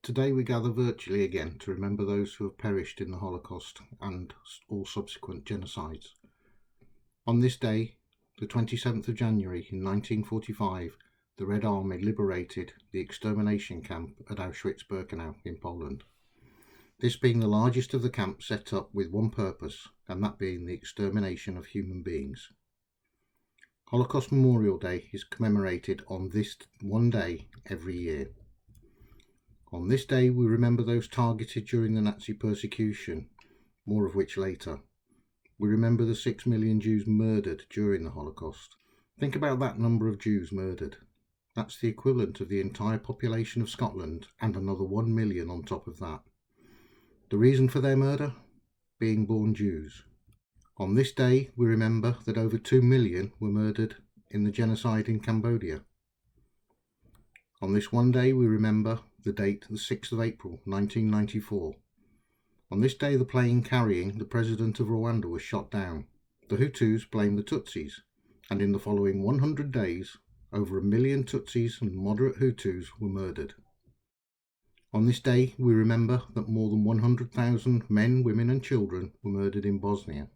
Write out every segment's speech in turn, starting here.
Today we gather virtually again to remember those who have perished in the Holocaust and all subsequent genocides. On this day, the 27th of January in 1945, the Red Army liberated the extermination camp at Auschwitz-Birkenau in Poland. This being the largest of the camps set up with one purpose, and that being the extermination of human beings. Holocaust Memorial Day is commemorated on this one day every year. On this day we remember those targeted during the Nazi persecution, more of which later. We remember the 6 million Jews murdered during the Holocaust. Think about that number of Jews murdered. That's the equivalent of the entire population of Scotland and another 1 million on top of that. The reason for their murder? Being born Jews. On this day we remember that over 2 million were murdered in the genocide in Cambodia. On this one day we remember the date, the 6th of April 1994. On this day the plane carrying the president of Rwanda was shot down. The Hutus blamed the Tutsis, and in the following 100 days over 1 million Tutsis and moderate Hutus were murdered. On this day we remember that more than 100,000 men, women and children were murdered in Bosnia.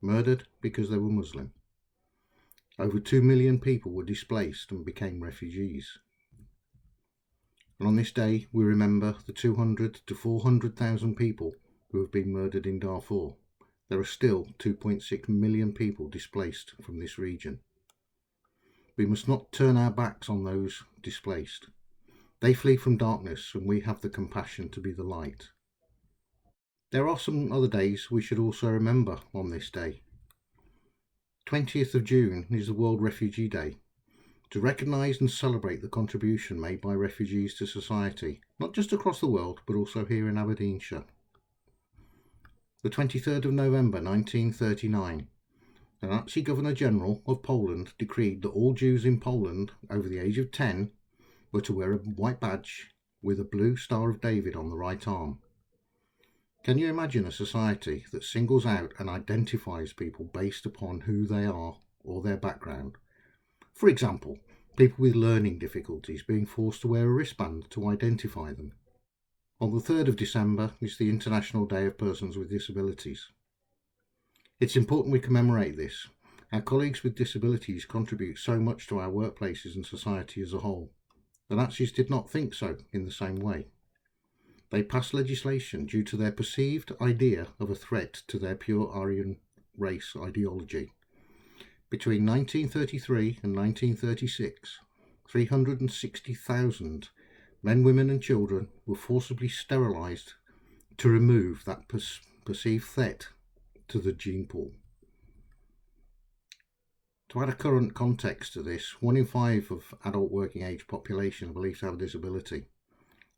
Murdered because they were Muslim. Over 2 million people were displaced and became refugees. And on this day we remember the 200 to 400,000 people who have been murdered in Darfur. There are still 2.6 million people displaced from this region. We must not turn our backs on those displaced. They flee from darkness and we have the compassion to be the light. There are some other days we should also remember on this day. 20th of June is the World Refugee Day, to recognise and celebrate the contribution made by refugees to society, not just across the world but also here in Aberdeenshire. The 23rd of November 1939, the Nazi Governor-General of Poland decreed that all Jews in Poland over the age of 10 were to wear a white badge with a blue Star of David on the right arm. Can you imagine a society that singles out and identifies people based upon who they are or their background? For example, people with learning difficulties being forced to wear a wristband to identify them. On the 3rd of December is the International Day of Persons with Disabilities. It's important we commemorate this. Our colleagues with disabilities contribute so much to our workplaces and society as a whole. The Nazis did not think so in the same way. They passed legislation due to their perceived idea of a threat to their pure Aryan race ideology. Between 1933 and 1936, 360,000 men, women and children were forcibly sterilised to remove that perceived threat to the gene pool. To add a current context to this, 1 in 5 of adult working age population are believed to have a disability.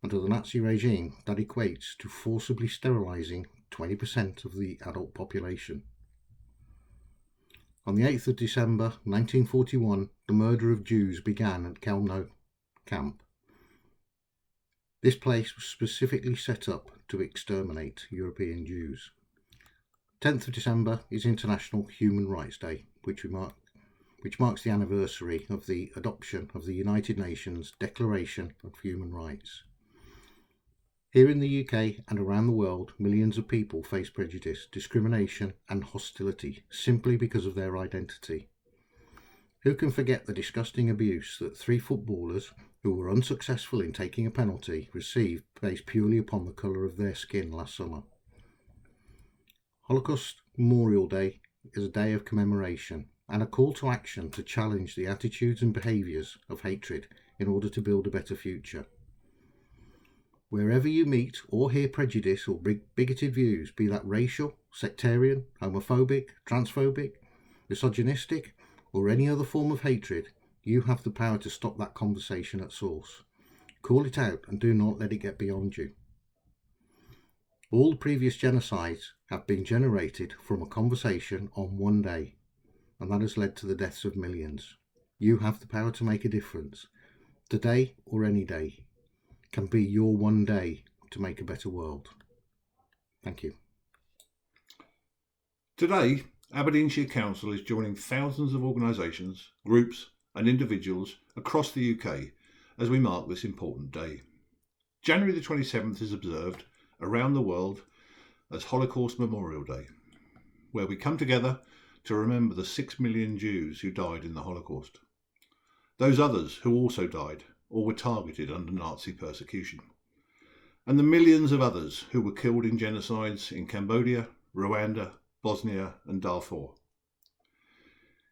Under the Nazi regime, that equates to forcibly sterilising 20% of the adult population. On the 8th of December 1941, the murder of Jews began at Chelmno camp. This place was specifically set up to exterminate European Jews. 10th of December is International Human Rights Day, which marks the anniversary of the adoption of the United Nations Declaration of Human Rights. Here in the UK and around the world, millions of people face prejudice, discrimination and hostility simply because of their identity. Who can forget the disgusting abuse that 3 footballers who were unsuccessful in taking a penalty received based purely upon the colour of their skin last summer? Holocaust Memorial Day is a day of commemoration and a call to action to challenge the attitudes and behaviours of hatred in order to build a better future. Wherever you meet or hear prejudice or bigoted views, be that racial, sectarian, homophobic, transphobic, misogynistic, or any other form of hatred, you have the power to stop that conversation at source. Call it out and do not let it get beyond you. All the previous genocides have been generated from a conversation on one day, and that has led to the deaths of millions. You have the power to make a difference. Today or any day can be your one day to make a better world. Thank you. Today, Aberdeenshire Council is joining thousands of organisations, groups and individuals across the UK as we mark this important day. January the 27th is observed around the world as Holocaust Memorial Day, where we come together to remember the 6 million Jews who died in the Holocaust. Those others who also died or were targeted under Nazi persecution. And the millions of others who were killed in genocides in Cambodia, Rwanda, Bosnia and Darfur.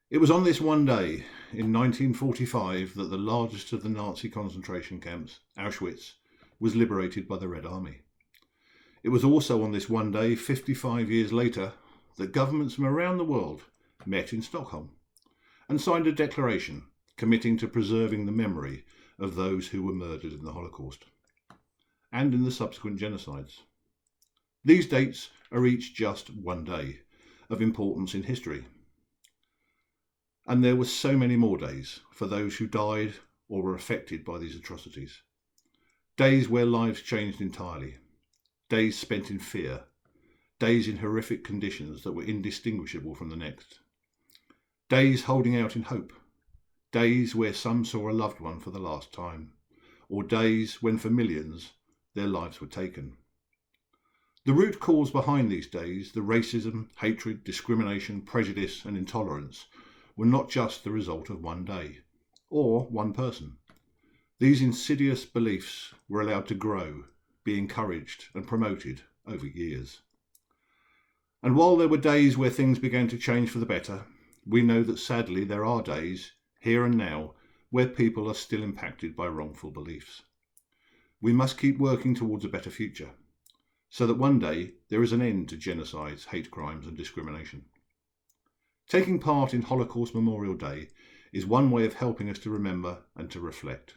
It was on this one day in 1945 that the largest of the Nazi concentration camps, Auschwitz, was liberated by the Red Army. It was also on this one day, 55 years later, that governments from around the world met in Stockholm and signed a declaration committing to preserving the memory of those who were murdered in the Holocaust and in the subsequent genocides. These dates are each just one day of importance in history. And there were so many more days for those who died or were affected by these atrocities. Days where lives changed entirely. Days spent in fear. Days in horrific conditions that were indistinguishable from the next. Days holding out in hope. Days where some saw a loved one for the last time. Or days when for millions their lives were taken. The root cause behind these days, the racism, hatred, discrimination, prejudice and intolerance, were not just the result of one day, or one person. These insidious beliefs were allowed to grow, be encouraged and promoted over years. And while there were days where things began to change for the better, we know that sadly there are days, here and now, where people are still impacted by wrongful beliefs. We must keep working towards a better future, so that one day there is an end to genocides, hate crimes and discrimination. Taking part in Holocaust Memorial Day is one way of helping us to remember and to reflect.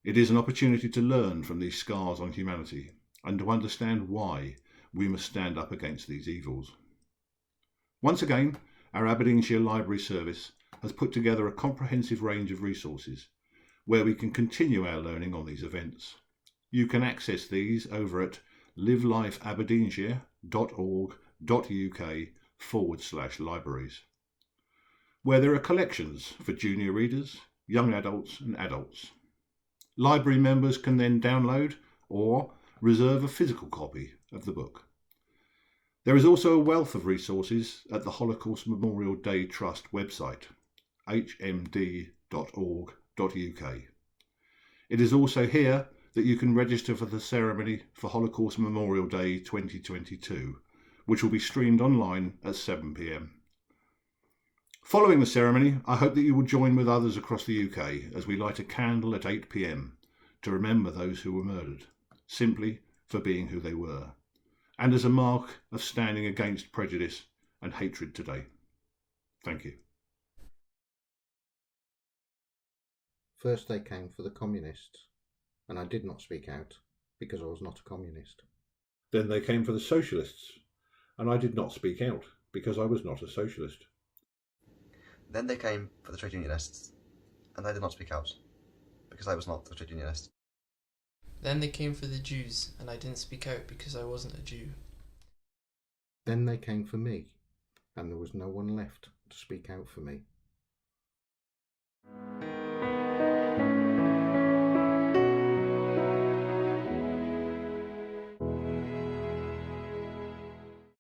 It is an opportunity to learn from these scars on humanity and to understand why we must stand up against these evils. Once again, our Aberdeenshire Library Service has put together a comprehensive range of resources where we can continue our learning on these events. You can access these over at livelifeaberdeenshire.org.uk/libraries, where there are collections for junior readers, young adults and adults. Library members can then download or reserve a physical copy of the book. There is also a wealth of resources at the Holocaust Memorial Day Trust website, hmd.org.uk. It is also here that you can register for the ceremony for Holocaust Memorial Day 2022, which will be streamed online at 7 p.m. Following the ceremony, I hope that you will join with others across the UK as we light a candle at 8 p.m. to remember those who were murdered, simply for being who they were, and as a mark of standing against prejudice and hatred today. Thank you. First they came for the communists, and I did not speak out because I was not a communist. Then they came for the socialists, and I did not speak out because I was not a socialist. Then they came for the trade unionists, and I did not speak out because I was not a trade unionist. Then they came for the Jews, and I didn't speak out because I wasn't a Jew. Then they came for me, and there was no one left to speak out for me.